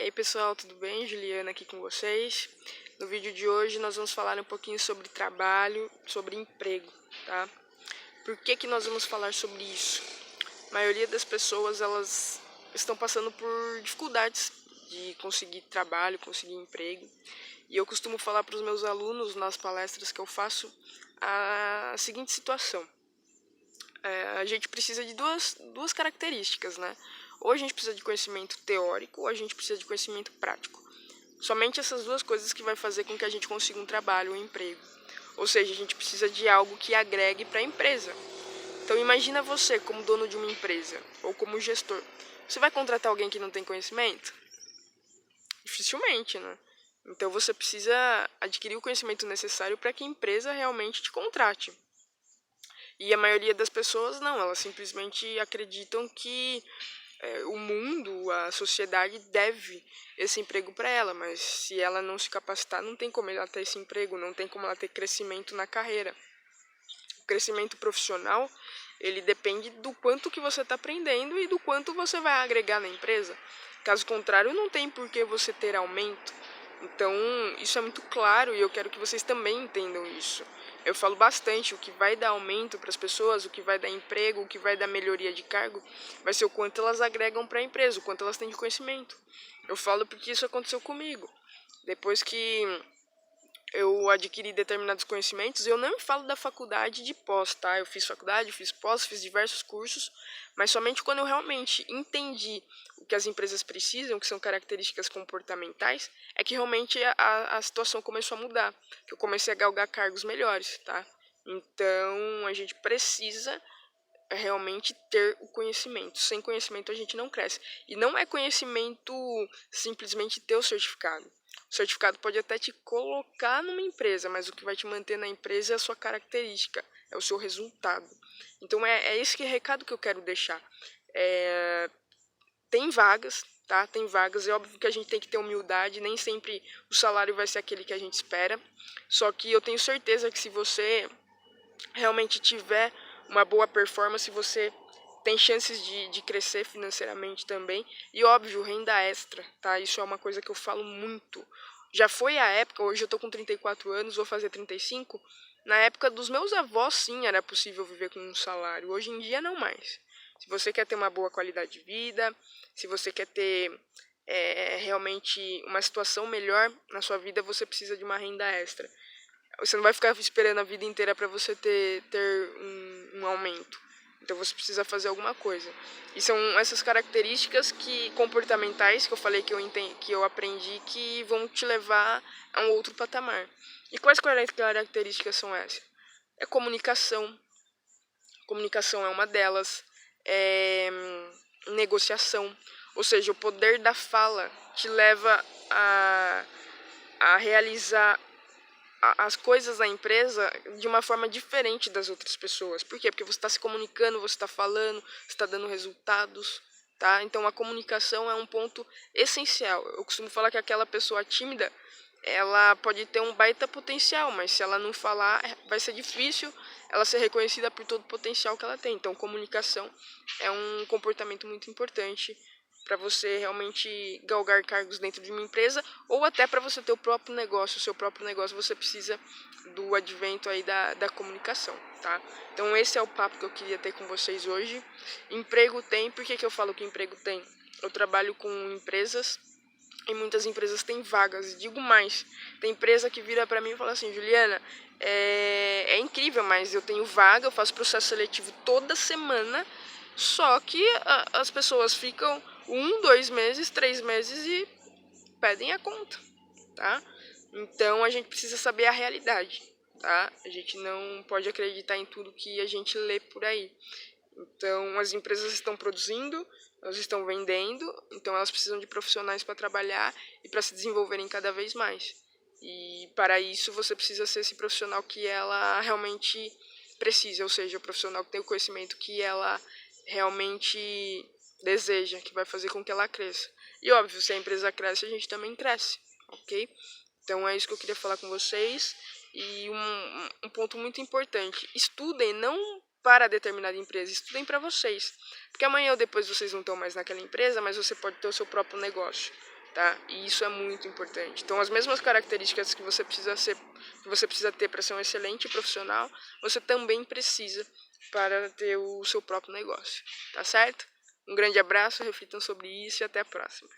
E aí pessoal, tudo bem? Juliana aqui com vocês. No vídeo de hoje nós vamos falar um pouquinho sobre trabalho, sobre emprego, tá? Por que nós vamos falar sobre isso? A maioria das pessoas, elas estão passando por dificuldades de conseguir trabalho, conseguir emprego. E eu costumo falar para os meus alunos nas palestras que eu faço a seguinte situação. A gente precisa de duas características, né? Ou a gente precisa de conhecimento teórico, ou a gente precisa de conhecimento prático. Somente essas duas coisas que vai fazer com que a gente consiga um trabalho, um emprego. Ou seja, a gente precisa de algo que agregue para a empresa. Então imagina você como dono de uma empresa, ou como gestor. Você vai contratar alguém que não tem conhecimento? Dificilmente, né? Então você precisa adquirir o conhecimento necessário para que a empresa realmente te contrate. E a maioria das pessoas não, elas simplesmente acreditam que o mundo, a sociedade deve esse emprego para ela, mas se ela não se capacitar, não tem como ela ter esse emprego, não tem como ela ter crescimento na carreira. O crescimento profissional, ele depende do quanto que você está aprendendo e do quanto você vai agregar na empresa. Caso contrário, não tem por que você ter aumento. Então, isso é muito claro e eu quero que vocês também entendam isso. Eu falo bastante, o que vai dar aumento para as pessoas, o que vai dar emprego, o que vai dar melhoria de cargo, vai ser o quanto elas agregam para a empresa, o quanto elas têm de conhecimento. Eu falo porque isso aconteceu comigo. Depois que eu adquiri determinados conhecimentos, eu não falo da faculdade de pós, tá? Eu fiz faculdade, fiz pós, fiz diversos cursos, mas somente quando eu realmente entendi o que as empresas precisam, que são características comportamentais, é que realmente a situação começou a mudar, que eu comecei a galgar cargos melhores, tá? Então, a gente precisa realmente ter o conhecimento. Sem conhecimento a gente não cresce. E não é conhecimento simplesmente ter o certificado. O certificado pode até te colocar numa empresa, mas o que vai te manter na empresa é a sua característica, é o seu resultado. Então é esse que recado que eu quero deixar. Tem vagas, tá? Tem vagas. É óbvio que a gente tem que ter humildade. Nem sempre o salário vai ser aquele que a gente espera. Só que eu tenho certeza que se você realmente tiver uma boa performance, você tem chances de crescer financeiramente também. E óbvio, renda extra, tá? Isso é uma coisa que eu falo muito. Já foi a época, hoje eu tô com 34 anos, vou fazer 35. Na época dos meus avós, sim, era possível viver com um salário. Hoje em dia, não mais. Se você quer ter uma boa qualidade de vida, se você quer ter realmente uma situação melhor na sua vida, você precisa de uma renda extra. Você não vai ficar esperando a vida inteira para você ter um aumento. Então você precisa fazer alguma coisa. E são essas características comportamentais que eu falei que eu aprendi que vão te levar a um outro patamar. E quais características são essas? É comunicação. Comunicação é uma delas. É negociação. Ou seja, o poder da fala te leva a realizar as coisas da empresa de uma forma diferente das outras pessoas. Por quê? Porque você está se comunicando, você está falando, você está dando resultados, tá? Então a comunicação é um ponto essencial. Eu costumo falar que aquela pessoa tímida, ela pode ter um baita potencial, mas se ela não falar, vai ser difícil ela ser reconhecida por todo o potencial que ela tem. Então comunicação é um comportamento muito importante para você realmente galgar cargos dentro de uma empresa ou até para você ter o próprio negócio, o seu próprio negócio, você precisa do advento aí da comunicação, tá? Então esse é o papo que eu queria ter com vocês hoje. Emprego tem, por que eu falo que emprego tem? Eu trabalho com empresas e muitas empresas têm vagas, digo mais, tem empresa que vira para mim e fala assim, Juliana, é incrível, mas eu tenho vaga, eu faço processo seletivo toda semana, só que as pessoas ficam 1, 2 meses, 3 meses e pedem a conta, tá? Então a gente precisa saber a realidade, tá? A gente não pode acreditar em tudo que a gente lê por aí. Então as empresas estão produzindo, elas estão vendendo, então elas precisam de profissionais para trabalhar e para se desenvolverem cada vez mais. E para isso você precisa ser esse profissional que ela realmente precisa, ou seja, o profissional que tem o conhecimento que ela realmente deseja, que vai fazer com que ela cresça. E óbvio, se a empresa cresce, a gente também cresce, ok? Então é isso que eu queria falar com vocês. E um ponto muito importante, estudem não para determinada empresa, estudem para vocês. Porque amanhã ou depois vocês não estão mais naquela empresa, mas você pode ter o seu próprio negócio. tá? E isso é muito importante. Então, as mesmas características que você precisa ter para ser um excelente profissional, você também precisa para ter o seu próprio negócio, tá certo? Um grande abraço, reflitam sobre isso e até a próxima.